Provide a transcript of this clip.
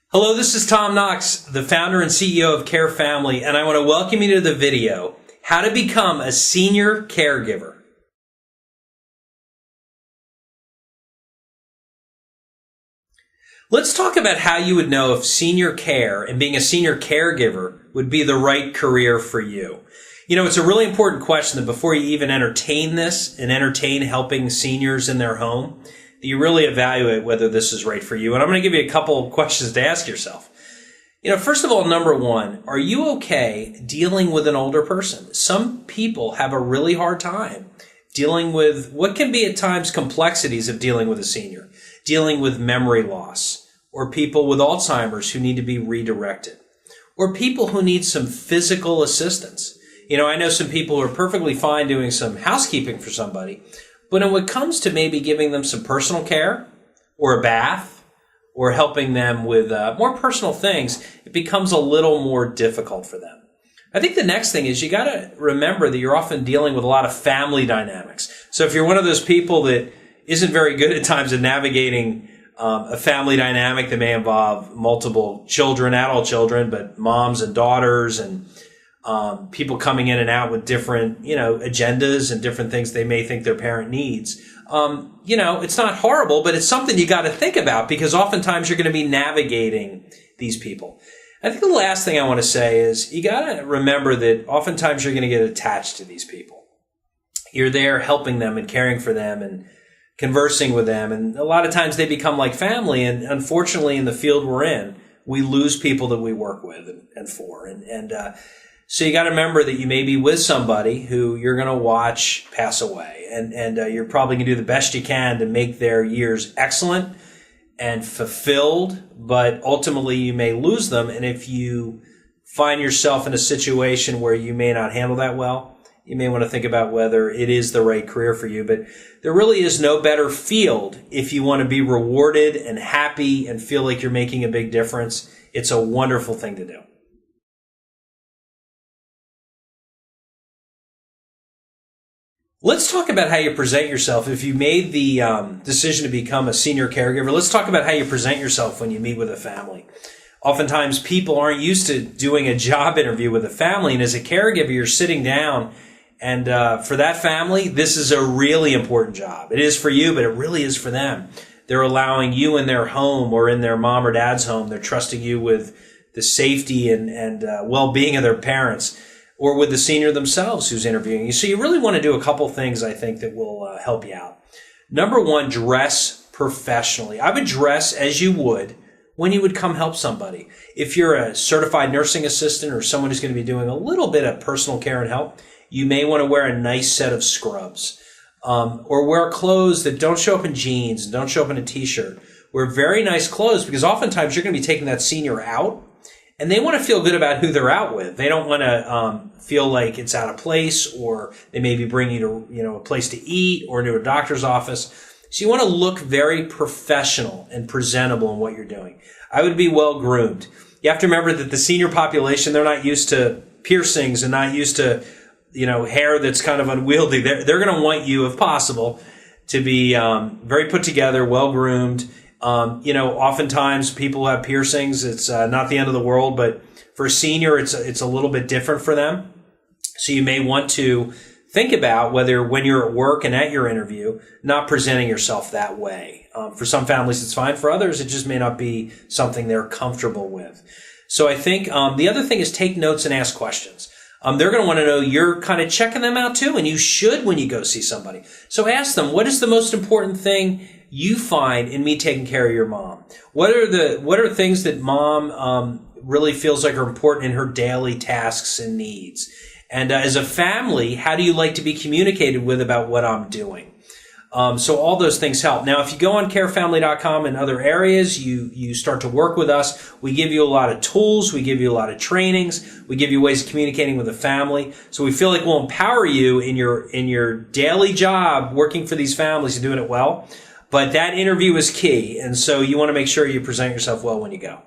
Hello, this is Tom Knox, the founder and CEO of CareFamily, and I want to welcome you to the video, How to Become a Senior Caregiver. Let's talk about how you would know if senior care and being a senior caregiver would be the right career for you. You know, it's a really important question that before you even entertain this and entertain helping seniors in their home, that you really evaluate whether this is right for you. And I'm going to give you a couple of questions to ask yourself. You know, first of all, number one, are you okay dealing with an older person? Some people have a really hard time dealing with what can be at times complexities of dealing with a senior, dealing with memory loss, or people with Alzheimer's who need to be redirected, or people who need some physical assistance. You know, I know some people who are perfectly fine doing some housekeeping for somebody, but when it comes to maybe giving them some personal care or a bath or helping them with more personal things, it becomes a little more difficult for them. I think the next thing is you got to remember that you're often dealing with a lot of family dynamics. So if you're one of those people that isn't very good at times at navigating a family dynamic that may involve multiple children, adult children, but moms and daughters and people coming in and out with different, agendas and different things they may think their parent needs. It's not horrible, but it's something you got to think about because oftentimes you're going to be navigating these people. I think the last thing I want to say is you got to remember that oftentimes you're going to get attached to these people. You're there helping them and caring for them and conversing with them. And a lot of times they become like family. And unfortunately, in the field we're in, we lose people that we work with and for. So you got to remember that you may be with somebody who you're going to watch pass away, and you're probably going to do the best you can to make their years excellent and fulfilled, but ultimately you may lose them. And if you find yourself in a situation where you may not handle that well, you may want to think about whether it is the right career for you. But there really is no better field if you want to be rewarded and happy and feel like you're making a big difference. It's a wonderful thing to do. Let's talk about how you present yourself. If you made the decision to become a senior caregiver, let's talk about how you present yourself when you meet with a family. Oftentimes, people aren't used to doing a job interview with a family, and as a caregiver, you're sitting down, and for that family, this is a really important job. It is for you, but it really is for them. They're allowing you in their home or in their mom or dad's home. They're trusting you with the safety and well-being of their parents, or with the senior themselves who's interviewing you. So you really want to do a couple things, I think, that will help you out. Number one, dress professionally. I would dress as you would when you would come help somebody. If you're a certified nursing assistant or someone who's going to be doing a little bit of personal care and help, you may want to wear a nice set of scrubs. Or wear clothes that don't show up in jeans, and don't show up in a t-shirt. Wear very nice clothes because oftentimes you're going to be taking that senior out, and they want to feel good about who they're out with. They don't want to feel like it's out of place, or they may be bringing you to a place to eat or to a doctor's office. So you want to look very professional and presentable in what you're doing. I would be well groomed. You have to remember that the senior population, they're not used to piercings and not used to hair that's kind of unwieldy. They're going to want you, if possible, to be very put together, well groomed. Oftentimes people have piercings. It's not the end of the world, but for a senior, it's a little bit different for them. So you may want to think about whether when you're at work and at your interview, not presenting yourself that way. For some families, it's fine. For others, it just may not be something they're comfortable with. So I think the other thing is take notes and ask questions. They're going to want to know you're kind of checking them out too, and you should when you go see somebody. So ask them, what is the most important thing you find in me taking care of your mom? What are things that mom really feels like are important in her daily tasks and needs? And as a family, how do you like to be communicated with about what I'm doing? So all those things help. Now, if you go on carefamily.com and other areas, you start to work with us. We give you a lot of tools. We give you a lot of trainings. We give you ways of communicating with the family. So we feel like we'll empower you in your daily job working for these families and doing it well. But that interview is key. And so you want to make sure you present yourself well when you go.